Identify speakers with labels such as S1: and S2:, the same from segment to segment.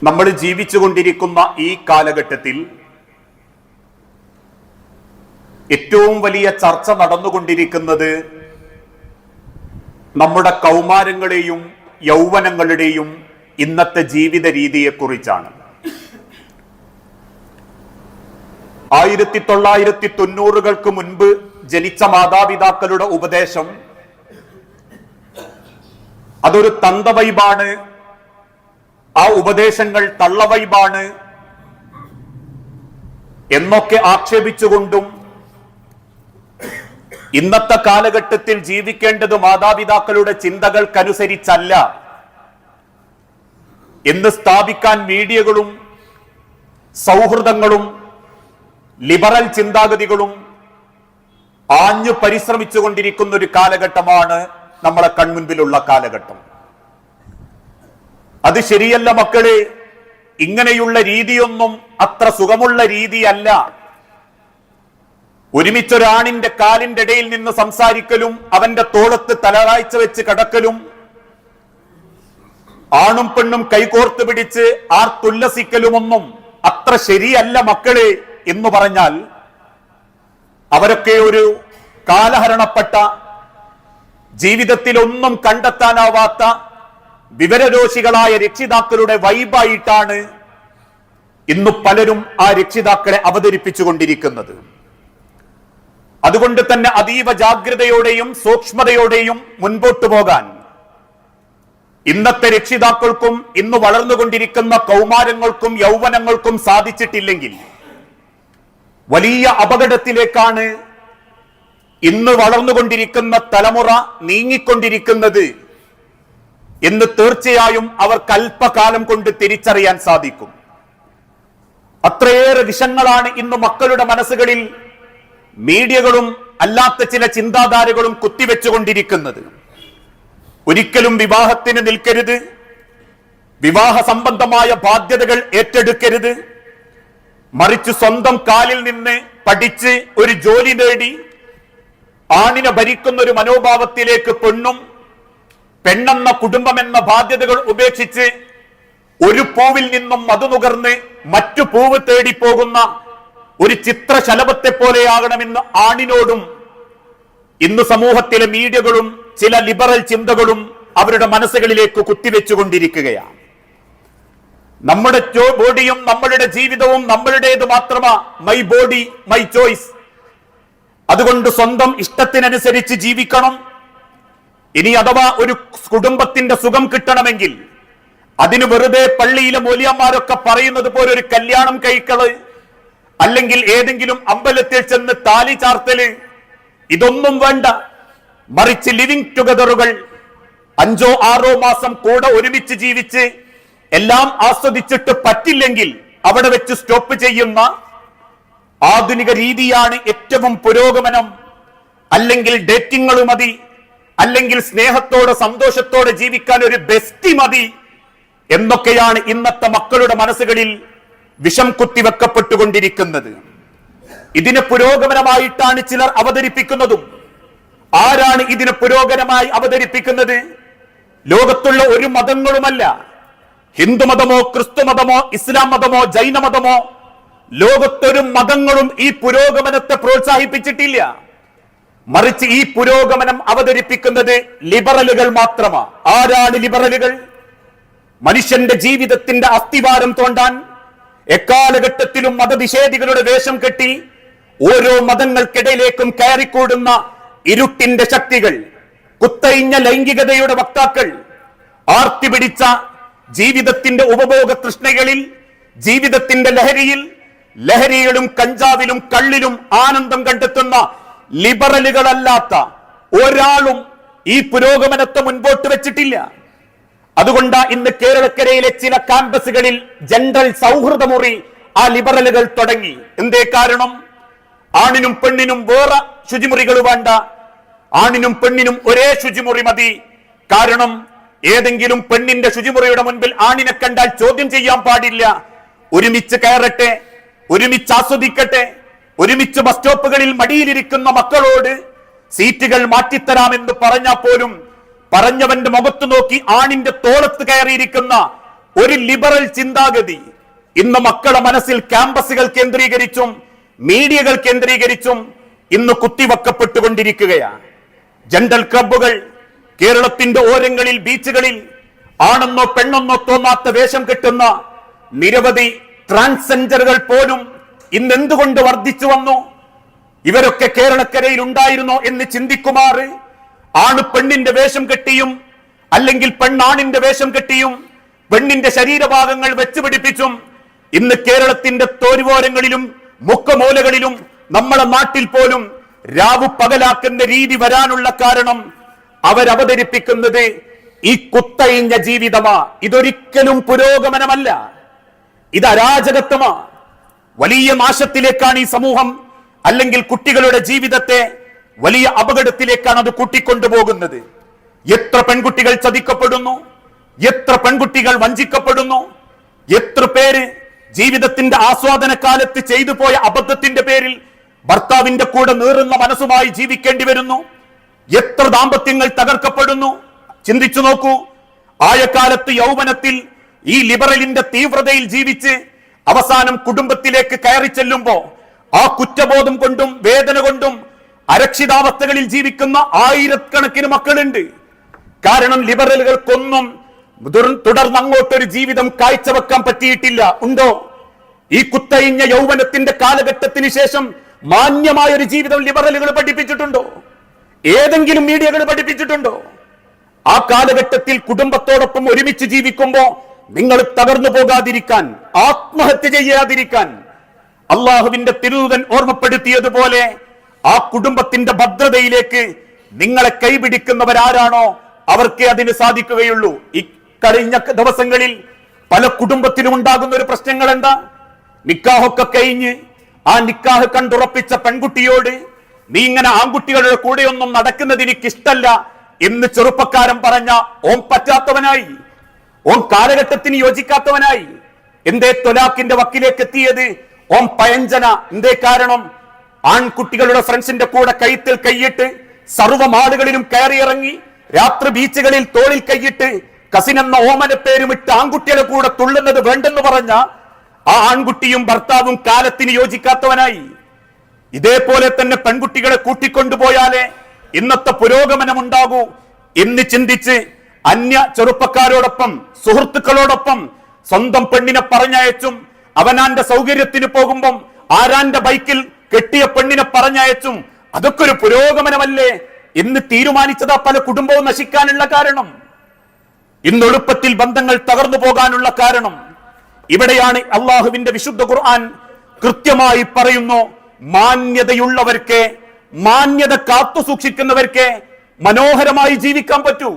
S1: നമ്മൾ ജീവിച്ചുകൊണ്ടിരിക്കുന്ന ഈ കാലഘട്ടത്തിൽ ഏറ്റവും വലിയ ചർച്ച നടന്നുകൊണ്ടിരിക്കുന്നത് നമ്മുടെ കൗമാരങ്ങളെയും യൗവനങ്ങളുടെയും ഇന്നത്തെ ജീവിത രീതിയെക്കുറിച്ചാണ്. 1990-കൾക്ക് മുൻപ് ജനിച്ച മാതാപിതാക്കളുടെ ഉപദേശം അതൊരു തന്തവൈബാണ്, ആ ഉപദേശങ്ങൾ തള്ളവൈബാണ് എന്നൊക്കെ ആക്ഷേപിച്ചുകൊണ്ടും ഇന്നത്തെ കാലഘട്ടത്തിൽ ജീവിക്കേണ്ടത് മാതാപിതാക്കളുടെ ചിന്തകൾക്കനുസരിച്ചല്ല എന്ന് സ്ഥാപിക്കാൻ മീഡിയകളും സൗഹൃദങ്ങളും ലിബറൽ ചിന്താഗതികളും ആഞ്ഞു പരിശ്രമിച്ചുകൊണ്ടിരിക്കുന്ന ഒരു കാലഘട്ടമാണ് നമ്മളെ കൺമുൻപിലുള്ള കാലഘട്ടം. അത് ശരിയല്ല മക്കളെ, ഇങ്ങനെയുള്ള രീതിയൊന്നും അത്ര സുഖമുള്ള രീതിയല്ല. ഒരുമിച്ചൊരാണിന്റെ കാലിന്റെ ഇടയിൽ നിന്ന് സംസാരിക്കലും അവന്റെ തോളത്ത് തലകാഴ്ച വെച്ച് കിടക്കലും ആണും പെണ്ണും കൈകോർത്ത് പിടിച്ച് ആർത്തുല്ലസിക്കലുമൊന്നും അത്ര ശരിയല്ല മക്കളെ എന്ന് പറഞ്ഞാൽ അവരൊക്കെ ഒരു കാലഹരണപ്പെട്ട, ജീവിതത്തിൽ ഒന്നും കണ്ടെത്താനാവാത്ത വിവരദോഷികളായ രക്ഷിതാക്കളുടെ വൈബായിട്ടാണ് ഇന്ന് പലരും ആ രക്ഷിതാക്കളെ അവതരിപ്പിച്ചുകൊണ്ടിരിക്കുന്നത്. അതുകൊണ്ട് തന്നെ അതീവ ജാഗ്രതയോടെയും സൂക്ഷ്മതയോടെയും മുൻപോട്ടു പോകാൻ ഇന്നത്തെ രക്ഷിതാക്കൾക്കും ഇന്ന് വളർന്നുകൊണ്ടിരിക്കുന്ന കൗമാരങ്ങൾക്കും യൗവനങ്ങൾക്കും സാധിച്ചിട്ടില്ലെങ്കിൽ വലിയ അപകടത്തിലേക്കാണ് ഇന്ന് വളർന്നുകൊണ്ടിരിക്കുന്ന തലമുറ നീങ്ങിക്കൊണ്ടിരിക്കുന്നത് എന്ന് തീർച്ചയായും അവർക്ക് അല്പകാലം കൊണ്ട് തിരിച്ചറിയാൻ സാധിക്കും. അത്രയേറെ വിഷങ്ങളാണ് ഇന്ന് മക്കളുടെ മനസ്സുകളിൽ മീഡിയകളും അല്ലാത്ത ചില ചിന്താധാരകളും കുത്തിവെച്ചുകൊണ്ടിരിക്കുന്നത്. ഒരിക്കലും വിവാഹത്തിന് നിൽക്കരുത്, വിവാഹ സംബന്ധമായ ബാധ്യതകൾ ഏറ്റെടുക്കരുത്, മറിച്ച് സ്വന്തം കാലിൽ നിന്ന് പഠിച്ച് ഒരു ജോലി നേടി ആണിനെ ഭരിക്കുന്ന ഒരു മനോഭാവത്തിലേക്ക് പെണ്ണും പെണ്ണെന്ന കുടുംബമെന്ന ബാധ്യതകൾ ഉപേക്ഷിച്ച് ഒരു പൂവിൽ നിന്നും മധു നുകർന്ന് മറ്റു പൂവ് തേടിപ്പോകുന്ന ഒരു ചിത്രശലഭത്തെ പോലെയാകണമെന്ന് ആണിനോടും ഇന്ന് സമൂഹത്തിലെ മീഡിയകളും ചില ലിബറൽ ചിന്തകളും അവരുടെ മനസ്സുകളിലേക്ക് കുത്തിവെച്ചുകൊണ്ടിരിക്കുകയാണ്. നമ്മുടെ ബോഡിയും നമ്മളുടെ ജീവിതവും നമ്മളുടേത് മാത്രമാ, മൈ ബോഡി മൈ ചോയ്സ്. അതുകൊണ്ട് സ്വന്തം ഇഷ്ടത്തിനനുസരിച്ച് ജീവിക്കണം. ഇനി അഥവാ ഒരു കുടുംബത്തിന്റെ സുഖം കിട്ടണമെങ്കിൽ അതിന് വെറുതെ പള്ളിയിലെ മൂല്യന്മാരൊക്കെ പറയുന്നത് പോലെ ഒരു കല്യാണം കഴിക്കള്, അല്ലെങ്കിൽ ഏതെങ്കിലും അമ്പലത്തിൽ ചെന്ന് താലി ചാർത്തല്, ഇതൊന്നും വേണ്ട. മറിച്ച് ലിവിംഗ് ടുഗദറുകൾ 5-6 മാസം കൂടെ ഒരുമിച്ച് ജീവിച്ച് എല്ലാം ആസ്വദിച്ചിട്ട് പറ്റില്ലെങ്കിൽ അവിടെ വെച്ച് സ്റ്റോപ്പ് ചെയ്യുന്ന ആധുനിക രീതിയാണ് ഏറ്റവും പുരോഗമനം. അല്ലെങ്കിൽ ഡേറ്റിങ്ങൾ മതി, അല്ലെങ്കിൽ സ്നേഹത്തോടെ സന്തോഷത്തോടെ ജീവിക്കാൻ ഒരു ബെസ്റ്റി മതി എന്നൊക്കെയാണ് ഇന്നത്തെ മക്കളുടെ മനസ്സുകളിൽ വിഷം കുത്തിവെക്കപ്പെട്ടുകൊണ്ടിരിക്കുന്നത്. ഇതിനെ പുരോഗമനമായിട്ടാണ് ചിലർ അവതരിപ്പിക്കുന്നതും. ആരാണ് ഇതിനെ പുരോഗമനമായി അവതരിപ്പിക്കുന്നത്? ലോകത്തുള്ള ഒരു മതങ്ങളുമല്ല. ഹിന്ദുമതമോ ക്രിസ്തുമതമോ ഇസ്ലാം മതമോ ജൈനമതമോ ലോകത്തൊരു മതങ്ങളും ഈ പുരോഗമനത്തെ പ്രോത്സാഹിപ്പിച്ചിട്ടില്ല. മറിച്ച് ഈ പുരോഗമനം അവതരിപ്പിക്കുന്നത് ലിബറലുകൾ മാത്രമാണ്. ആരാണ് ലിബറലുകൾ? മനുഷ്യന്റെ ജീവിതത്തിന്റെ അസ്ഥിവാരം തോണ്ടാൻ എക്കാലഘട്ടത്തിലും മതനിഷേധികളുടെ വേഷം കെട്ടി ഓരോ മതങ്ങൾക്കിടയിലേക്കും കയറിക്കൂടുന്ന ഇരുട്ടിന്റെ ശക്തികൾ, കുത്തഴിഞ്ഞ ലൈംഗികതയുടെ വക്താക്കൾ, ആർത്തി പിടിച്ച ജീവിതത്തിന്റെ ഉപഭോഗ തൃഷ്ണകളിൽ, ജീവിതത്തിന്റെ ലഹരിയിലും കഞ്ചാവിലും കള്ളിലും ആനന്ദം കണ്ടെത്തുന്ന ലിബറലുകളല്ലാത്ത ഒരാളും ഈ പുരോഗമനത്തെ മുൻപോട്ട് വെച്ചിട്ടില്ല. അതുകൊണ്ടാ ഇന്ന് കേരളക്കരയിലെ ചില ക്യാമ്പസുകളിൽ ജനറൽ സൗഹൃദമുറി ആ ലിബറലുകൾ തുടങ്ങി. എന്തേ കാരണം? ആണിനും പെണ്ണിനും വേറെ ശുചിമുറികൾ വേണ്ട, ആണിനും പെണ്ണിനും ഒരേ ശുചിമുറി മതി. കാരണം ഏതെങ്കിലും പെണ്ണിന്റെ ശുചിമുറിയുടെ മുൻപിൽ ആണിനെ കണ്ടാൽ ചോദ്യം ചെയ്യാൻ പാടില്ല. ഒരുമിച്ച് കയറട്ടെ, ഒരുമിച്ച് ആസ്വദിക്കട്ടെ. ഒരുമിച്ച് ബസ് സ്റ്റോപ്പുകളിൽ മടിയിലിരിക്കുന്ന മക്കളോട് സീറ്റുകൾ മാറ്റിത്തരാമെന്ന് പറഞ്ഞാൽ പോലും പറഞ്ഞവന്റെ മുഖത്ത് നോക്കി ആണിന്റെ തോളത്ത് കയറിയിരിക്കുന്ന ഒരു ലിബറൽ ചിന്താഗതി ഇന്ന് മക്കളുടെ മനസ്സിൽ ക്യാമ്പസുകൾ കേന്ദ്രീകരിച്ചും മീഡിയകൾ കേന്ദ്രീകരിച്ചും ഇന്ന് കുത്തിവെക്കപ്പെട്ടുകൊണ്ടിരിക്കുകയാണ്. ജെൻഡർ ക്ലബ്ബുകൾ, കേരളത്തിന്റെ ഓരങ്ങളിൽ, ബീച്ചുകളിൽ ആണെന്നോ പെണ്ണെന്നോ തോന്നാത്ത വേഷം കെട്ടുന്ന നിരവധി ട്രാൻസ്ജെൻഡറുകൾ പോലും ഇന്ന് എന്തുകൊണ്ട് വർദ്ധിച്ചു വന്നു? ഇവരൊക്കെ കേരളക്കരയിൽ ഉണ്ടായിരുന്നോ എന്ന് ചിന്തിക്കുമാറ് ആണ് പെണ്ണിന്റെ വേഷം കെട്ടിയും അല്ലെങ്കിൽ പെണ്ണാണിന്റെ വേഷം കെട്ടിയും പെണ്ണിന്റെ ശരീരഭാഗങ്ങൾ വെച്ചുപിടിപ്പിച്ചും ഇന്ന് കേരളത്തിന്റെ തോരുവോരങ്ങളിലും മുക്കമൂലകളിലും നമ്മളെ നാട്ടിൽ പോലും രാവു പകലാക്കുന്ന രീതി വരാനുള്ള കാരണം അവരവതരിപ്പിക്കുന്നത് ഈ കുത്തയിഞ്ഞ ജീവിതമാ. ഇതൊരിക്കലും പുരോഗമനമല്ല, ഇത് അരാജകത്വമാ. വലിയ നാശത്തിലേക്കാണ് ഈ സമൂഹം അല്ലെങ്കിൽ കുട്ടികളുടെ ജീവിതത്തെ വലിയ അപകടത്തിലേക്കാണ് അത് കൂട്ടിക്കൊണ്ടുപോകുന്നത്. എത്ര പെൺകുട്ടികൾ ചതിക്കപ്പെടുന്നു, എത്ര പെൺകുട്ടികൾ വഞ്ചിക്കപ്പെടുന്നു, എത്ര പേര് ജീവിതത്തിന്റെ ആസ്വാദന കാലത്ത് ചെയ്തു പോയ അബദ്ധത്തിന്റെ പേരിൽ ഭർത്താവിന്റെ കൂടെ നീറുന്ന മനസ്സുമായി ജീവിക്കേണ്ടി വരുന്നു. എത്ര ദാമ്പത്യങ്ങൾ തകർക്കപ്പെടുന്നു. ചിന്തിച്ചു നോക്കൂ. ആയക്കാലത്ത് യൗവനത്തിൽ ഈ ലിബറലിന്റെ തീവ്രതയിൽ ജീവിച്ച് അവസാനം കുടുംബത്തിലേക്ക് കയറി ചെല്ലുമ്പോ ആ കുറ്റബോധം കൊണ്ടും വേദന കൊണ്ടും അരക്ഷിതാവസ്ഥകളിൽ ജീവിക്കുന്ന ആയിരക്കണക്കിന് മക്കളുണ്ട്. കാരണം ലിബറലുകൾക്കൊന്നും തുടർന്ന് അങ്ങോട്ടൊരു ജീവിതം കാഴ്ചവെക്കാൻ പറ്റിയിട്ടില്ല. ഉണ്ടോ? ഈ കുത്തയിഞ്ഞ യൗവനത്തിന്റെ കാലഘട്ടത്തിന് ശേഷം മാന്യമായ ഒരു ജീവിതം ലിബറലുകൾ പഠിപ്പിച്ചിട്ടുണ്ടോ? ഏതെങ്കിലും മീഡിയകൾ പഠിപ്പിച്ചിട്ടുണ്ടോ? ആ കാലഘട്ടത്തിൽ കുടുംബത്തോടൊപ്പം ഒരുമിച്ച് ജീവിക്കുമ്പോ നിങ്ങൾ തകർന്നു പോകാതിരിക്കാൻ, ആത്മഹത്യ ചെയ്യാതിരിക്കാൻ അള്ളാഹുവിന്റെ തിരുദൂതൻ ഓർമ്മപ്പെടുത്തിയതുപോലെ ആ കുടുംബത്തിന്റെ ഭദ്രതയിലേക്ക് നിങ്ങളെ കൈപിടിക്കുന്നവരാരാണോ അവർക്ക് അതിന് സാധിക്കുകയുള്ളൂ. ഈ കഴിഞ്ഞ ദിവസങ്ങളിൽ പല കുടുംബത്തിലും ഉണ്ടാകുന്ന ഒരു പ്രശ്നങ്ങൾ എന്താ? നിക്കാഹൊക്കെ കഴിഞ്ഞ് ആ നിക്കാഹ് കണ്ടുറപ്പിച്ച പെൺകുട്ടിയോട് നീ ഇങ്ങനെ ആൺകുട്ടികളുടെ കൂടെയൊന്നും നടക്കുന്നത് എനിക്കിഷ്ടല്ല എന്ന് ചെറുപ്പക്കാരൻ പറഞ്ഞ ഓൻ പറ്റാത്തവനായി, ഓൻ കാലഘട്ടത്തിന് യോജിക്കാത്തവനായി. എന്തേ തൊലാഖിന്റെ വക്കിലേക്ക് എത്തിയത്? ഓൻ പയഞ്ചന. എന്തേ കാരണം? ആൺകുട്ടികളുടെ ഫ്രണ്ട്സിന്റെ കൂടെ കഴുത്തിൽ കൈയിട്ട് സർവ്വമാളുകളിലും കയറിയിറങ്ങി, രാത്രി ബീച്ചുകളിൽ തോളിൽ കൈയിട്ട് കസിൻ എന്ന ഓമന പേരുമിട്ട് ആൺകുട്ടിയുടെ കൂടെ തുള്ളുന്നത് വേണ്ടെന്ന് പറഞ്ഞ ആ ആൺകുട്ടിയും ഭർത്താവും കാലത്തിന് യോജിക്കാത്തവനായി. ഇതേപോലെ തന്നെ പെൺകുട്ടികളെ കൂട്ടിക്കൊണ്ടുപോയാലേ ഇന്നത്തെ പുരോഗമനം ഉണ്ടാകൂ എന്ന് ചിന്തിച്ച് അന്യ ചെറുപ്പക്കാരോടൊപ്പം, സുഹൃത്തുക്കളോടൊപ്പം സ്വന്തം പെണ്ണിനെ പറഞ്ഞയച്ചും അവനാന്റെ സൗകര്യത്തിന് പോകുമ്പം ആരാന്റെ ബൈക്കിൽ കെട്ടിയ പെണ്ണിനെ പറഞ്ഞയച്ചും അതൊക്കെ ഒരു പുരോഗമനമല്ലേ എന്ന് തീരുമാനിച്ചതാ പല കുടുംബവും നശിക്കാനുള്ള കാരണം. ഇന്ന് എളുപ്പത്തിൽ ബന്ധങ്ങൾ തകർന്നു പോകാനുള്ള കാരണം. ഇവിടെയാണ് അള്ളാഹുവിന്റെ വിശുദ്ധ ഖുർആൻ കൃത്യമായി പറയുന്നു, മാന്യതയുള്ളവർക്ക്, മാന്യത കാത്തു സൂക്ഷിക്കുന്നവർക്ക് മനോഹരമായി ജീവിക്കാൻ പറ്റൂ.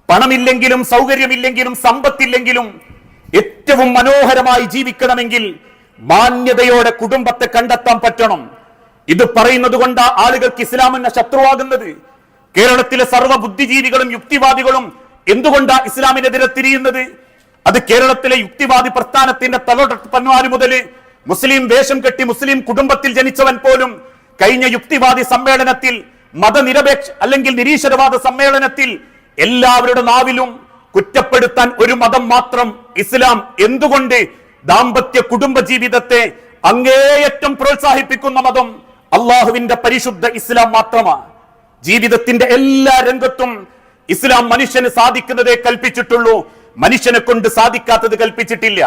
S1: പണമില്ലെങ്കിലും സൗകര്യമില്ലെങ്കിലും സമ്പത്തില്ലെങ്കിലും ഏറ്റവും മനോഹരമായി ജീവിക്കണമെങ്കിൽ മാന്യതയോടെ കുടുംബത്തെ കണ്ടെത്താൻ പറ്റണം. ഇത് പറയുന്നത് കൊണ്ട് ആളുകൾക്ക് ഇസ്ലാമിന്റെ ശത്രുവാകുന്നത്. കേരളത്തിലെ സർവ്വ ബുദ്ധിജീവികളും യുക്തിവാദികളും എന്തുകൊണ്ടാ ഇസ്ലാമിനെതിരെ തിരിയുന്നത്? അത് കേരളത്തിലെ യുക്തിവാദി പ്രസ്ഥാനത്തിന്റെ തലൊട്ടപ്പന്മാര് മുതൽ മുസ്ലിം വേഷം കെട്ടി മുസ്ലിം കുടുംബത്തിൽ ജനിച്ചവൻ പോലും കഴിഞ്ഞ യുക്തിവാദി സമ്മേളനത്തിൽ, മതനിരപേക്ഷ അല്ലെങ്കിൽ നിരീശ്വരവാദ സമ്മേളനത്തിൽ എല്ലാവരുടെ നാവിലും കുറ്റപ്പെടുത്താൻ ഒരു മതം മാത്രം, ഇസ്ലാം. എന്തുകൊണ്ട്? ദാമ്പത്യ കുടുംബ ജീവിതത്തെ അങ്ങേയറ്റം പ്രോത്സാഹിപ്പിക്കുന്ന മതം അള്ളാഹുവിന്റെ പരിശുദ്ധ ഇസ്ലാം മാത്രമാണ്. ജീവിതത്തിന്റെ എല്ലാ രംഗത്തും ഇസ്ലാം മനുഷ്യന് സാധിക്കുന്നതേ കൽപ്പിച്ചിട്ടുള്ളൂ, മനുഷ്യനെ കൊണ്ട് സാധിക്കാത്തത് കൽപ്പിച്ചിട്ടില്ല.